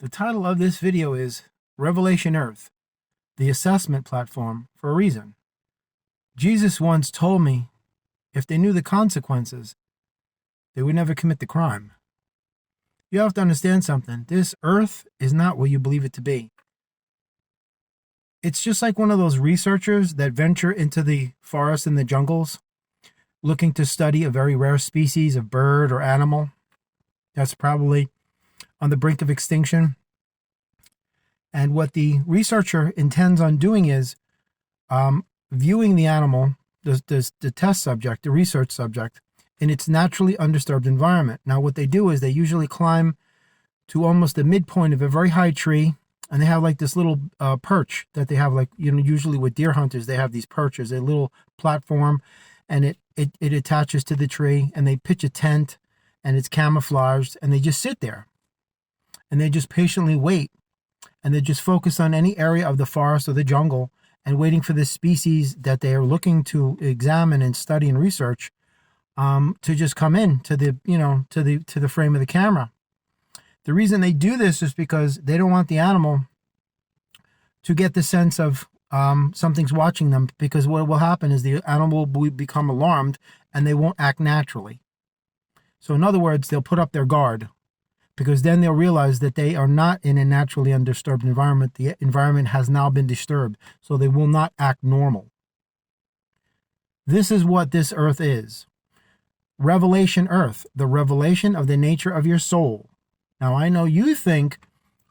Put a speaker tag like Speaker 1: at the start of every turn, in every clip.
Speaker 1: The title of this video is Revelation Earth, the assessment platform for a reason. Jesus once told me if they knew the consequences, they would never commit the crime. You have to understand something. This earth is not what you believe it to be. It's just like one of those researchers that venture into the forest and the jungles looking to study a very rare species of bird or animal that's probably on the brink of extinction. And what the researcher intends on doing is viewing the animal, the test subject, the research subject, in its naturally undisturbed environment. Now, what they do is they usually climb to almost the midpoint of a very high tree, and they have like this little perch that they have, like, usually with deer hunters, they have these perches, a little platform, and it attaches to the tree, and they pitch a tent, and it's camouflaged, and they just sit there, and they just patiently wait, and they just focus on any area of the forest or the jungle, and waiting for this species that they are looking to examine and study and research to just come in to the frame of the camera. The reason they do this is because they don't want the animal to get the sense of something's watching them, because what will happen is the animal will become alarmed and they won't act naturally. So in other words, they'll put up their guard, because then they'll realize that they are not in a naturally undisturbed environment. The environment has now been disturbed, so they will not act normal. This is what this earth is. Revelation Earth, the revelation of the nature of your soul. Now, I know you think,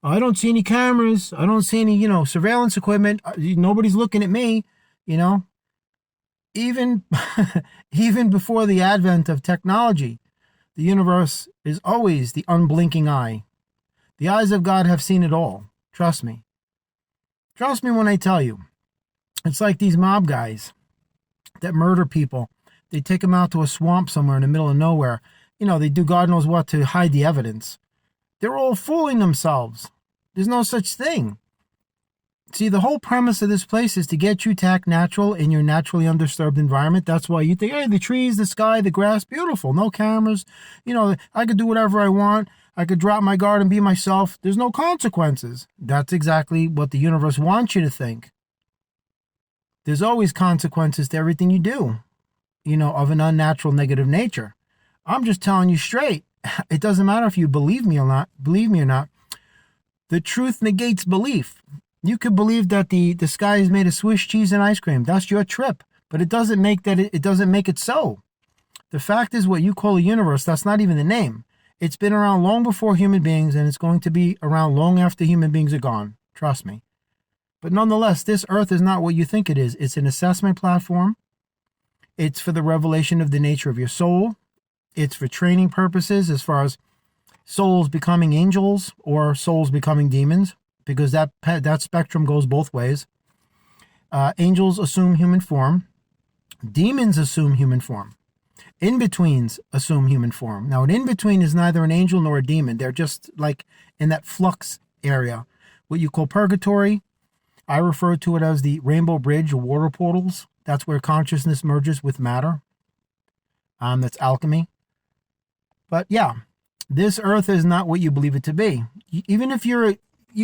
Speaker 1: I don't see any cameras, I don't see any, surveillance equipment, nobody's looking at me, Even, even before the advent of technology, the universe is always the unblinking eye. The eyes of God have seen it all. Trust me. Trust me when I tell you. It's like these mob guys that murder people. They take them out to a swamp somewhere in the middle of nowhere. They do God knows what to hide the evidence. They're all fooling themselves. There's no such thing. See, the whole premise of this place is to get you to act natural in your naturally undisturbed environment. That's why you think, hey, the trees, the sky, the grass, beautiful. No cameras. I could do whatever I want. I could drop my guard and be myself. There's no consequences. That's exactly what the universe wants you to think. There's always consequences to everything you do, of an unnatural negative nature. I'm just telling you straight. It doesn't matter if you believe me or not. The truth negates belief. You could believe that the sky is made of Swiss cheese and ice cream. That's your trip. But it doesn't make it so. The fact is, what you call a universe, that's not even the name. It's been around long before human beings, and it's going to be around long after human beings are gone. Trust me. But nonetheless, this earth is not what you think it is. It's an assessment platform. It's for the revelation of the nature of your soul. It's for training purposes, as far as souls becoming angels or souls becoming demons, because that spectrum goes both ways. Angels assume human form. Demons assume human form. In-betweens assume human form. Now, an in-between is neither an angel nor a demon. They're just like in that flux area, what you call purgatory. I refer to it as the rainbow bridge or water portals. That's where consciousness merges with matter. That's alchemy. But yeah, this earth is not what you believe it to be. Even if you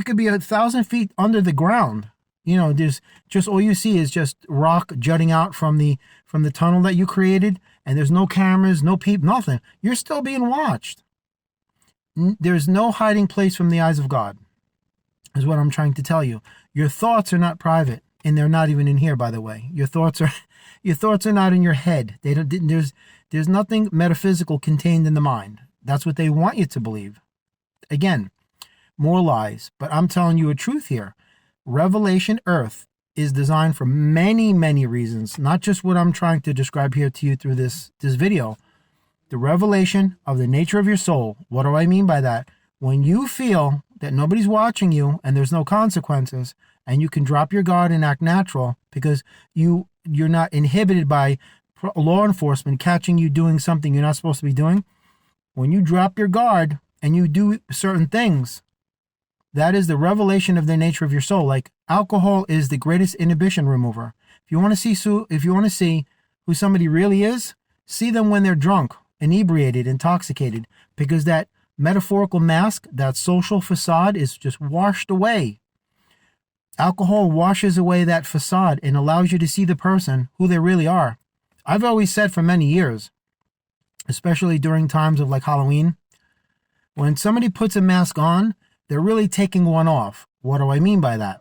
Speaker 1: could be 1,000 feet under the ground. There's just, all you see is just rock jutting out from the tunnel that you created, and there's no cameras, no people, nothing. You're still being watched. There's no hiding place from the eyes of God, is what I'm trying to tell you. Your thoughts are not private, and they're not even in here, by the way. Your thoughts are not in your head. There's nothing metaphysical contained in the mind. That's what they want you to believe. Again, more lies, but I'm telling you a truth here. Revelation Earth is designed for many, many reasons, not just what I'm trying to describe here to you through this video. The revelation of the nature of your soul. What do I mean by that? When you feel that nobody's watching you and there's no consequences, and you can drop your guard and act natural because you're not inhibited by law enforcement catching you doing something you're not supposed to be doing. When you drop your guard and you do certain things, that is the revelation of the nature of your soul. Like alcohol is the greatest inhibition remover. If you want to see who somebody really is, see them when they're drunk, inebriated, intoxicated, because that metaphorical mask, that social facade, is just washed away. Alcohol washes away that facade and allows you to see the person, who they really are. I've always said for many years, especially during times of like Halloween, when somebody puts a mask on, they're really taking one off. What do I mean by that?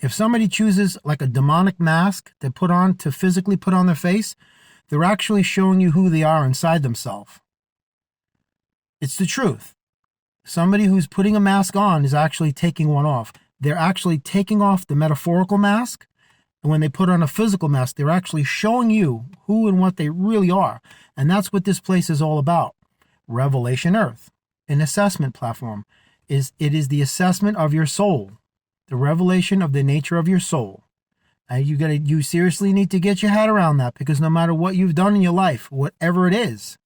Speaker 1: If somebody chooses like a demonic mask to put on, to physically put on their face, they're actually showing you who they are inside themselves. It's the truth. Somebody who's putting a mask on is actually taking one off. They're actually taking off the metaphorical mask. And when they put on a physical mask, they're actually showing you who and what they really are. And that's what this place is all about. Revelation Earth, an assessment platform, it is the assessment of your soul, the revelation of the nature of your soul. And you seriously need to get your head around that, because no matter what you've done in your life, whatever it is,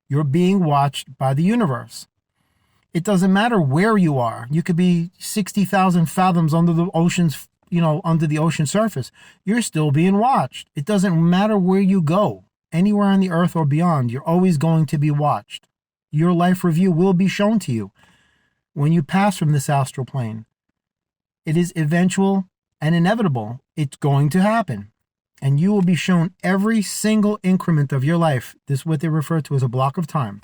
Speaker 1: you're being watched by the universe. It doesn't matter where you are. You could be 60,000 fathoms under the ocean's, under the ocean surface. You're still being watched. It doesn't matter where you go, anywhere on the earth or beyond, you're always going to be watched. Your life review will be shown to you when you pass from this astral plane. It is eventual and inevitable. It's going to happen. And you will be shown every single increment of your life. This is what they refer to as a block of time.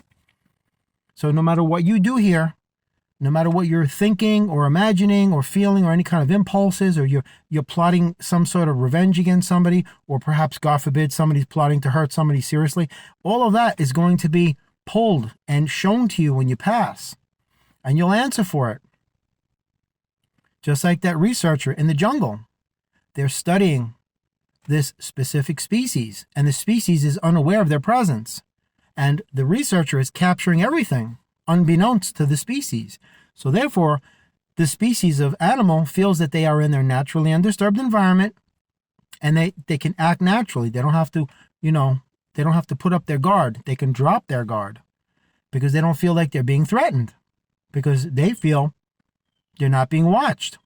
Speaker 1: So no matter what you do here, no matter what you're thinking or imagining or feeling or any kind of impulses, or you're plotting some sort of revenge against somebody, or perhaps, God forbid, somebody's plotting to hurt somebody seriously, all of that is going to be pulled and shown to you when you pass. And you'll answer for it. Just like that researcher in the jungle. They're studying this specific species, and the species is unaware of their presence. And the researcher is capturing everything, unbeknownst to the species. So therefore, the species of animal feels that they are in their naturally undisturbed environment, and they can act naturally. They don't have to, they don't have to put up their guard. They can drop their guard because they don't feel like they're being threatened, because they feel they're not being watched.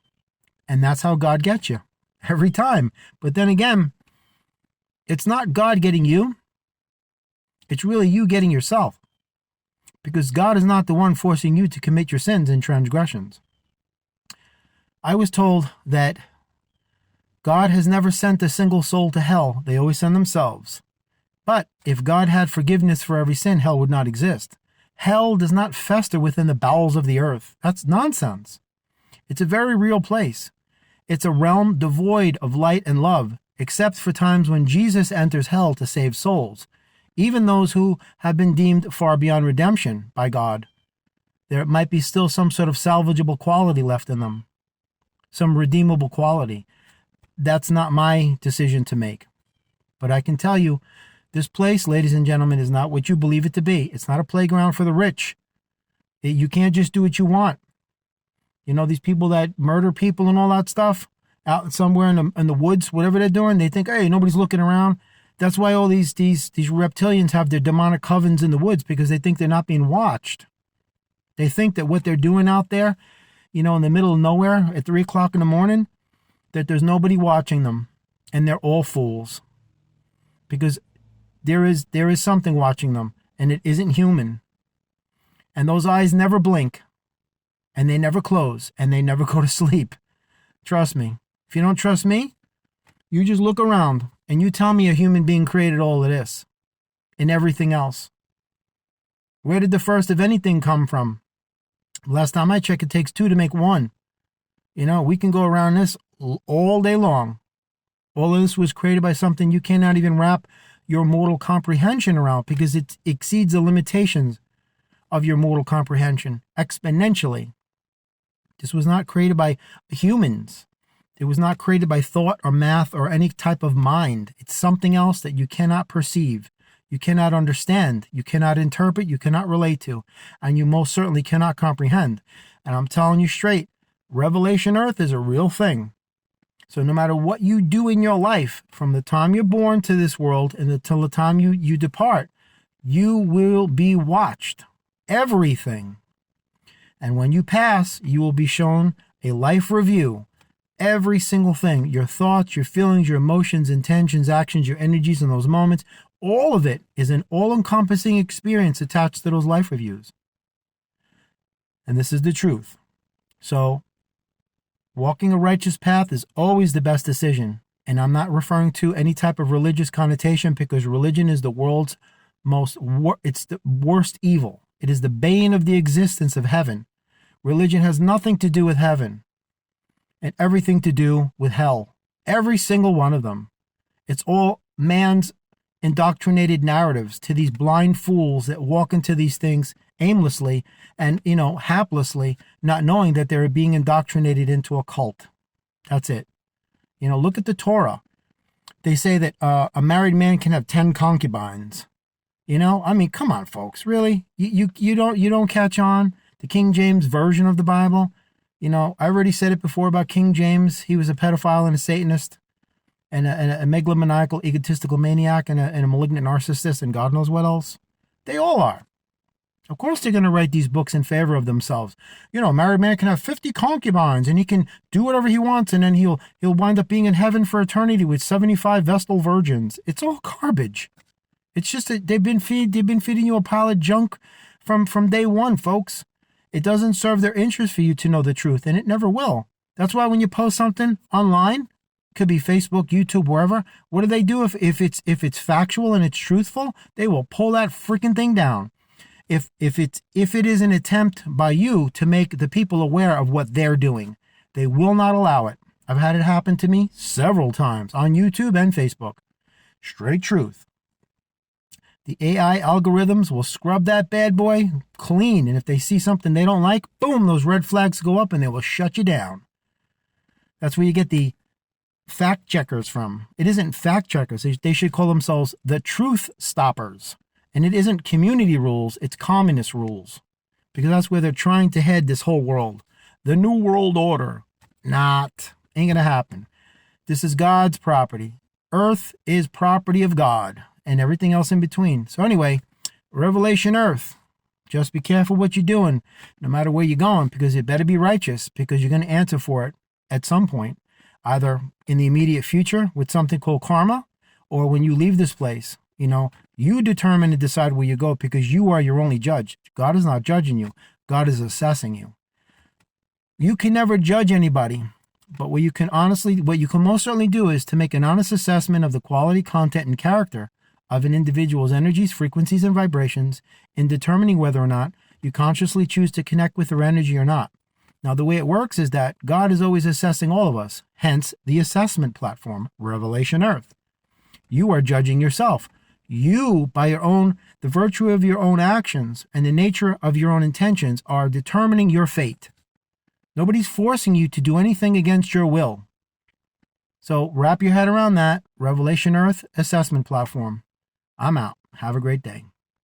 Speaker 1: And that's how God gets you every time. But then again, it's not God getting you. It's really you getting yourself, because God is not the one forcing you to commit your sins and transgressions. I was told that God has never sent a single soul to hell. They always send themselves. But if God had forgiveness for every sin, hell would not exist. Hell does not fester within the bowels of the earth. That's nonsense. It's a very real place. It's a realm devoid of light and love, except for times when Jesus enters hell to save souls. Even those who have been deemed far beyond redemption by God, there might be still some sort of salvageable quality left in them, some redeemable quality. That's not my decision to make. But I can tell you, this place, ladies and gentlemen, is not what you believe it to be. It's not a playground for the rich. You can't just do what you want. These people that murder people and all that stuff out somewhere in the woods, whatever they're doing, they think, hey, nobody's looking around. That's why all these reptilians have their demonic covens in the woods, because they think they're not being watched. They think that what they're doing out there, in the middle of nowhere at 3 o'clock in the morning, that there's nobody watching them, and they're all fools. Because there is something watching them, and it isn't human. And those eyes never blink, and they never close, and they never go to sleep. Trust me. If you don't trust me, you just look around and you tell me a human being created all of this and everything else. Where did the first of anything come from? Last time I checked, it takes 2 to make 1. We can go around this all day long. All of this was created by something you cannot even wrap your mortal comprehension around, because it exceeds the limitations of your mortal comprehension exponentially. This was not created by humans. It was not created by thought or math or any type of mind. It's something else that you cannot perceive, you cannot understand, you cannot interpret, you cannot relate to, and you most certainly cannot comprehend. And I'm telling you straight, Revelation Earth is a real thing. So no matter what you do in your life, from the time you're born to this world and until the time you depart, you will be watched. Everything. And when you pass, you will be shown a life review. Every single thing, your thoughts, your feelings, your emotions, intentions, actions, your energies in those moments, all of it is an all-encompassing experience attached to those life reviews. And this is the truth. So, walking a righteous path is always the best decision. And I'm not referring to any type of religious connotation, because religion is the world's it's the worst evil. It is the bane of the existence of heaven. Religion has nothing to do with heaven and everything to do with hell. Every single one of them. It's all man's indoctrinated narratives to these blind fools that walk into these things aimlessly and, haplessly, not knowing that they're being indoctrinated into a cult. That's it. Look at the Torah. They say that a married man can have 10 concubines. Come on, folks, really? You don't catch on? The King James version of the Bible. I already said it before about King James. He was a pedophile and a Satanist and a megalomaniacal, egotistical maniac and a malignant narcissist and God knows what else. They all are. Of course they're going to write these books in favor of themselves. A married man can have 50 concubines and he can do whatever he wants, and then he'll wind up being in heaven for eternity with 75 Vestal virgins. It's all garbage. It's just that they've been feeding you a pile of junk from day one, folks. It doesn't serve their interest for you to know the truth, and it never will. That's why when you post something online, could be Facebook, YouTube, wherever, what do they do if it's factual and it's truthful? They will pull that freaking thing down. If it is an attempt by you to make the people aware of what they're doing, they will not allow it. I've had it happen to me several times on YouTube and Facebook. Straight truth. The AI algorithms will scrub that bad boy clean, and if they see something they don't like, boom, those red flags go up and they will shut you down. That's where you get the fact checkers from. It isn't fact checkers. They should call themselves the truth stoppers. And it isn't community rules, it's communist rules. Because that's where they're trying to head this whole world. The New World Order. Ain't gonna happen. This is God's property. Earth is property of God. And everything else in between. So anyway, Revelation Earth. Just be careful what you're doing, no matter where you're going, because it better be righteous, because you're going to answer for it at some point, either in the immediate future with something called karma, or when you leave this place. You determine and decide where you go, because you are your only judge. God is not judging you. God is assessing you. You can never judge anybody, but what you can most certainly do is to make an honest assessment of the quality, content, and character of an individual's energies, frequencies, and vibrations in determining whether or not you consciously choose to connect with their energy or not. Now, the way it works is that God is always assessing all of us, hence the assessment platform, Revelation Earth. You are judging yourself. You, by the virtue of your own actions and the nature of your own intentions, are determining your fate. Nobody's forcing you to do anything against your will. So wrap your head around that. Revelation Earth assessment platform. I'm out. Have a great day.